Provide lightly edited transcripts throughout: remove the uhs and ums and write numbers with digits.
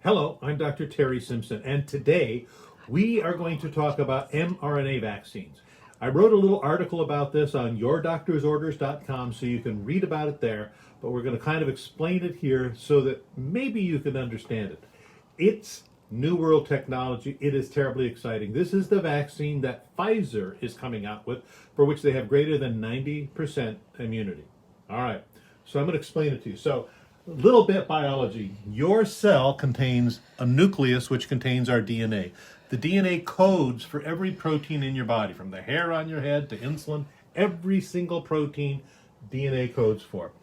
Hello, I'm Dr. Terry Simpson, and today we are going to talk about mRNA vaccines. I wrote a little article about this on yourdoctorsorders.com so you can read about it there, but we're going to kind of explain it here so that maybe you can understand it. It's New World technology. It is terribly exciting. This is the vaccine that Pfizer is coming out with, for which they have greater than 90% immunity. All right, so I'm going to explain it to you. So, a little bit biology. Your cell contains a nucleus which contains our DNA. The DNA codes for every protein in your body, from the hair on your head to insulin, every single protein DNA codes for.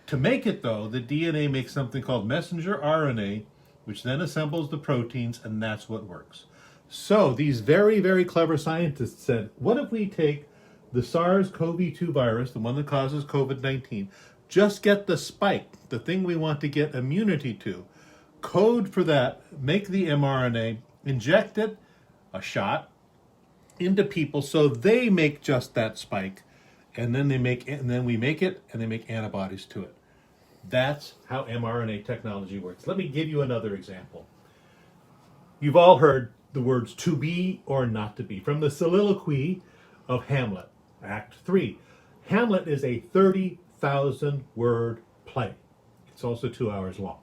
To make it, though, the DNA makes something called messenger RNA, which then assembles the proteins, and that's what works. So these very, very clever scientists said, what if we take the SARS-CoV-2 virus, the one that causes COVID-19, just get the spike, the thing we want to get immunity to, code for that, make the mRNA, inject it, a shot, into people so they make just that spike, and then we make it, and they make antibodies to it. That's how mRNA technology works. Let me give you another example. You've all heard the words to be or not to be from the soliloquy of Hamlet, Act 3. Hamlet is a 30,000 word play. It's also 2 hours long.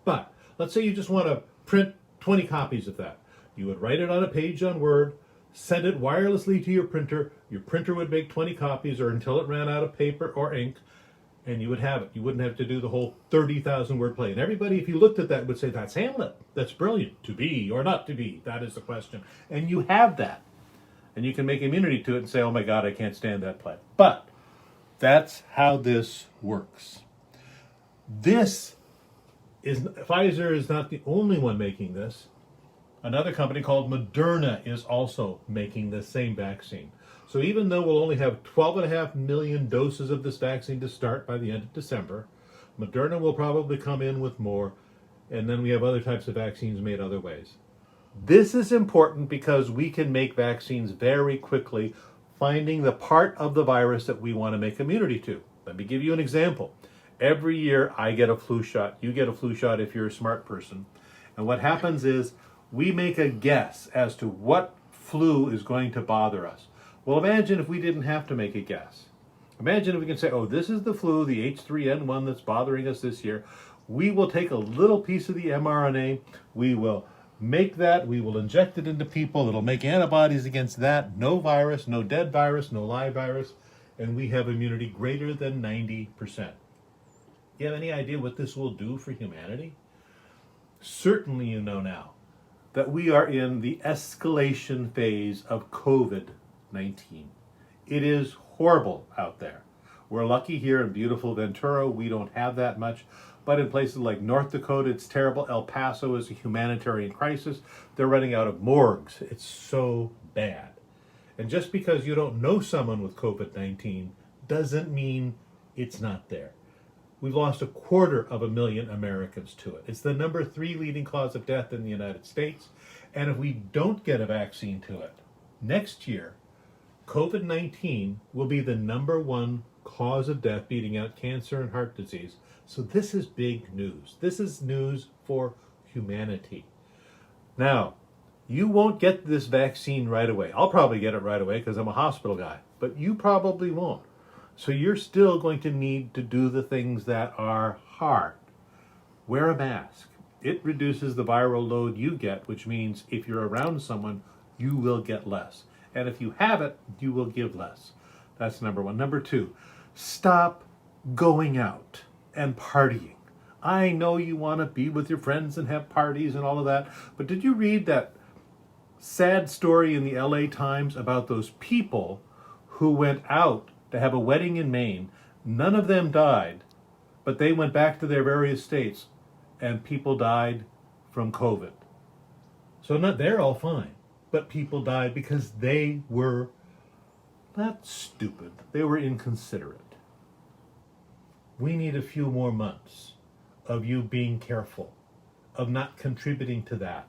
But let's say you just want to print 20 copies of that. You would write it on a page on Word, send it wirelessly to your printer. Your printer would make 20 copies or until it ran out of paper or ink, and you would have it. You wouldn't have to do the whole 30,000 word play. And everybody, if you looked at that, would say, that's Hamlet. That's brilliant. To be or not to be, that is the question. And you have that. And you can make immunity to it and say, oh my God, I can't stand that play. But that's how this works. Pfizer is not the only one making this. Another company called Moderna is also making the same vaccine. So even though we'll only have 12.5 million doses of this vaccine to start by the end of December, Moderna will probably come in with more, and then we have other types of vaccines made other ways. This is important because we can make vaccines very quickly, finding the part of the virus that we want to make immunity to. Let me give you an example. Every year I get a flu shot. You get a flu shot if you're a smart person. And what happens is we make a guess as to what flu is going to bother us. Well, imagine if we didn't have to make a guess. Imagine if we can say, oh, this is the flu, the H3N1 that's bothering us this year. We will take a little piece of the mRNA. We will make that. We will inject it into people. It'll make antibodies against that. No virus, no dead virus, no live virus. And we have immunity greater than 90%. You have any idea what this will do for humanity? Certainly you know now that we are in the escalation phase of COVID-19. It is horrible out there. We're lucky here in beautiful Ventura, we don't have that much, but in places like North Dakota, it's terrible. El Paso is a humanitarian crisis. They're running out of morgues. It's so bad. And just because you don't know someone with COVID-19 doesn't mean it's not there. We've lost 250,000 Americans to it. It's the number 3 leading cause of death in the United States. And if we don't get a vaccine to it, next year, COVID-19 will be the number 1 cause of death, beating out cancer and heart disease. So this is big news. This is news for humanity. Now, you won't get this vaccine right away. I'll probably get it right away because I'm a hospital guy, but you probably won't. So you're still going to need to do the things that are hard. Wear a mask. It reduces the viral load you get, which means if you're around someone, you will get less. And if you have it, you will give less. That's number 1. Number 2, stop going out and partying. I know you want to be with your friends and have parties and all of that, but did you read that sad story in the LA Times about those people who went out to have a wedding in Maine? None of them died, but they went back to their various states and people died from COVID. So they're all fine, but people died because they were not stupid. They were inconsiderate. We need a few more months of you being careful, of not contributing to that,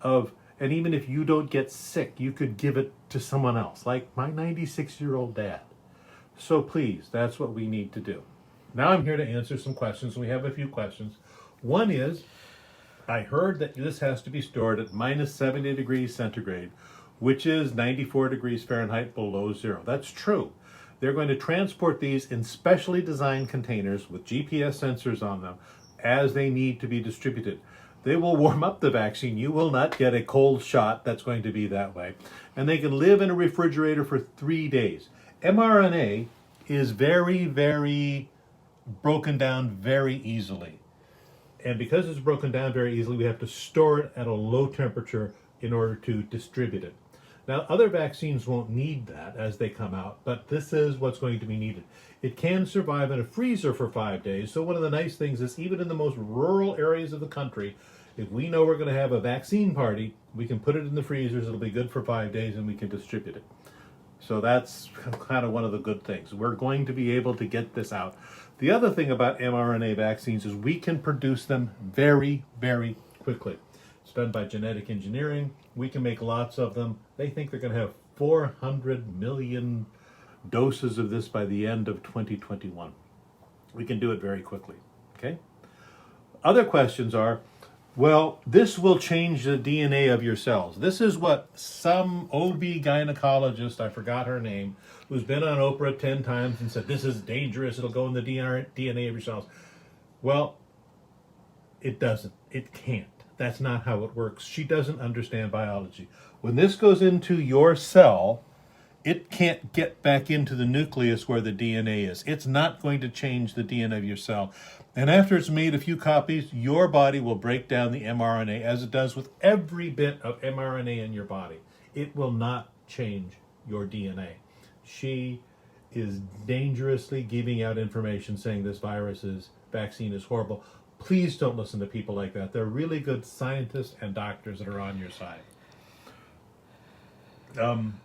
and even if you don't get sick, you could give it to someone else, like my 96-year-old dad. So please, that's what we need to do. Now I'm here to answer some questions. We have a few questions. One is, I heard that this has to be stored at minus 70 degrees centigrade, which is 94 degrees Fahrenheit below zero. That's true. They're going to transport these in specially designed containers with GPS sensors on them as they need to be distributed. They will warm up the vaccine. You will not get a cold shot that's going to be that way. And they can live in a refrigerator for 3 days. mRNA is very, very broken down very easily. And because it's broken down very easily, we have to store it at a low temperature in order to distribute it. Now, other vaccines won't need that as they come out, but this is what's going to be needed. It can survive in a freezer for 5 days. So one of the nice things is even in the most rural areas of the country, if we know we're going to have a vaccine party, we can put it in the freezers. It'll be good for 5 days and we can distribute it. So that's kind of one of the good things. We're going to be able to get this out. The other thing about mRNA vaccines is we can produce them very, very quickly. It's done by genetic engineering. We can make lots of them. They think they're going to have 400 million doses of this by the end of 2021. We can do it very quickly. Okay? Other questions are, well, this will change the DNA of your cells. This is what some OB gynecologist, I forgot her name, who's been on Oprah 10 times and said, this is dangerous, it'll go in the DNA of your cells. Well, it doesn't. It can't. That's not how it works. She doesn't understand biology. When this goes into your cell, it can't get back into the nucleus where the DNA is. It's not going to change the DNA of your cell. And after it's made a few copies, your body will break down the mRNA as it does with every bit of mRNA in your body. It will not change your DNA. She is dangerously giving out information saying this vaccine is horrible. Please don't listen to people like that. They're really good scientists and doctors that are on your side.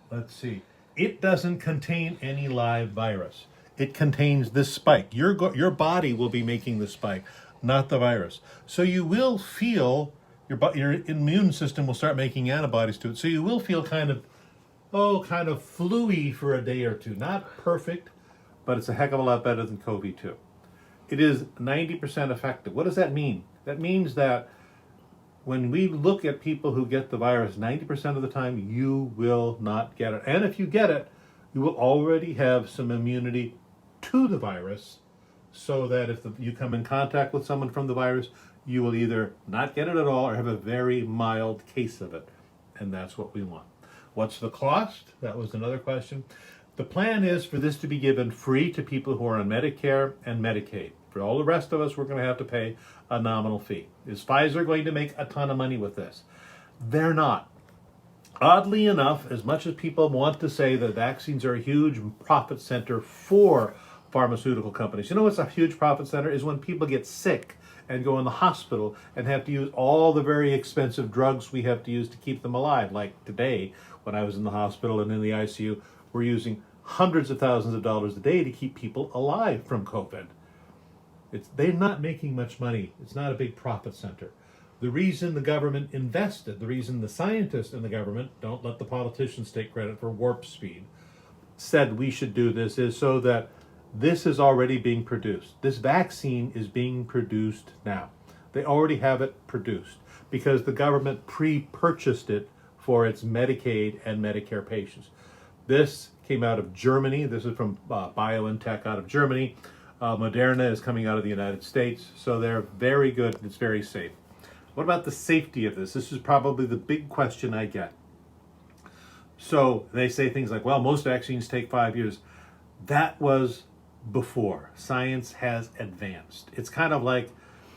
Let's see. It doesn't contain any live virus. It contains this spike. Your body will be making the spike, not the virus. So you will feel, your immune system will start making antibodies to it. So you will feel kind of flu-y for a day or two. Not perfect, but it's a heck of a lot better than COVID-2. It is 90% effective. What does that mean? That means that when we look at people who get the virus, 90% of the time you will not get it. And if you get it, you will already have some immunity to the virus, so that if you come in contact with someone from the virus, you will either not get it at all or have a very mild case of it. And that's what we want. What's the cost? That was another question. The plan is for this to be given free to people who are on Medicare and Medicaid. For all the rest of us, we're going to have to pay a nominal fee. Is Pfizer going to make a ton of money with this? They're not. Oddly enough, as much as people want to say that vaccines are a huge profit center for pharmaceutical companies, you know what's a huge profit center is when people get sick and go in the hospital and have to use all the very expensive drugs we have to use to keep them alive. Like today, when I was in the hospital and in the ICU, we're using hundreds of thousands of dollars a day to keep people alive from COVID. They're not making much money. It's not a big profit center. The reason the government invested, the reason the scientists in the government, don't let the politicians take credit for warp speed, said we should do this is so that this is already being produced. This vaccine is being produced now. They already have it produced because the government pre-purchased it for its Medicaid and Medicare patients. This came out of Germany. This is from BioNTech out of Germany. Moderna is coming out of the United States. So they're very good. It's very safe. What about the safety of this? This is probably the big question I get. So they say things like, well, most vaccines take 5 years. That was before. Science has advanced. It's kind of like,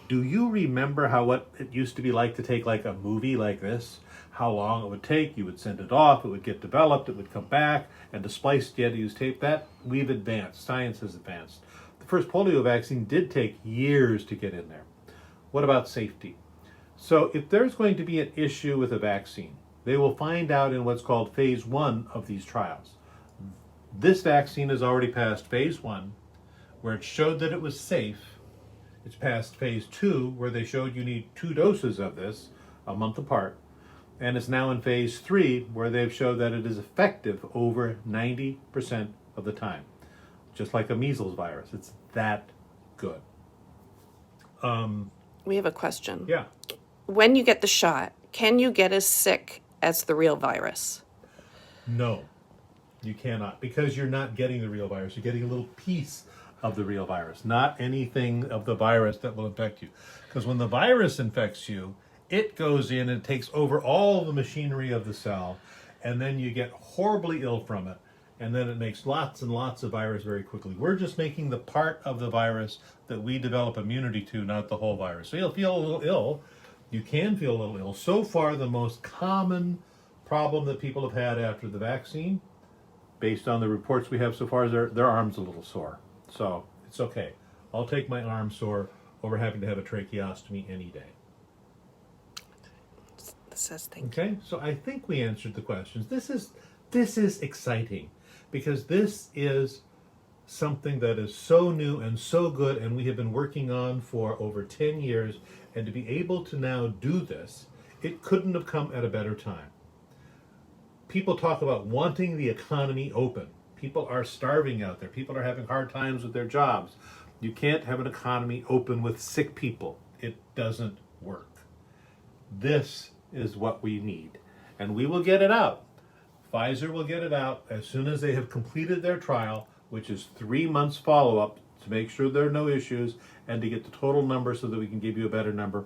do you remember what it used to be like to take like a movie like this? How long it would take? You would send it off, it would get developed, it would come back, and to splice you had to use tape. That we've advanced. Science has advanced. The first polio vaccine did take years to get in there. What about safety? So if there's going to be an issue with a vaccine, they will find out in what's called phase 1 of these trials. This vaccine has already passed phase 1, where it showed that it was safe. It's passed phase 2, where they showed you need 2 doses of this a month apart. And it's now in phase 3, where they've showed that it is effective over 90% of the time. Just like a measles virus. It's that good. We have a question. Yeah. when you get the shot, can you get as sick as the real virus? No, you cannot, because you're not getting the real virus. You're getting a little piece of the real virus, not anything of the virus that will infect you. Because when the virus infects you, it goes in and takes over all the machinery of the cell, and then you get horribly ill from it. And then it makes lots and lots of virus very quickly. We're just making the part of the virus that we develop immunity to, not the whole virus. So you'll feel a little ill. You can feel a little ill. So far, the most common problem that people have had after the vaccine, based on the reports we have so far, is their arm's a little sore. So it's okay. I'll take my arm sore over having to have a tracheostomy any day. Says thank you. Okay, so I think we answered the questions. This is exciting, because this is something that is so new and so good, and we have been working on for over 10 years, and to be able to now do this, it couldn't have come at a better time. People talk about wanting the economy open. People are starving out there. People are having hard times with their jobs. You can't have an economy open with sick people. It doesn't work. This is what we need, and we will get it out. Pfizer will get it out as soon as they have completed their trial, which is 3 months follow-up to make sure there are no issues and to get the total number so that we can give you a better number.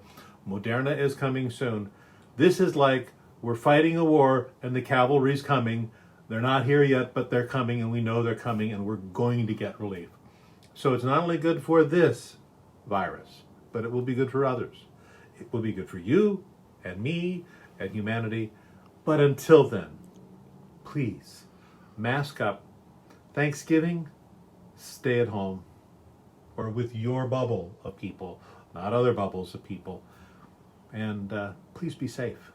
Moderna is coming soon. This is like we're fighting a war and the cavalry's coming. They're not here yet, but they're coming, and we know they're coming, and we're going to get relief. So it's not only good for this virus, but it will be good for others. It will be good for you and me and humanity. But until then, please, mask up. Thanksgiving, stay at home, or with your bubble of people, not other bubbles of people. And please be safe.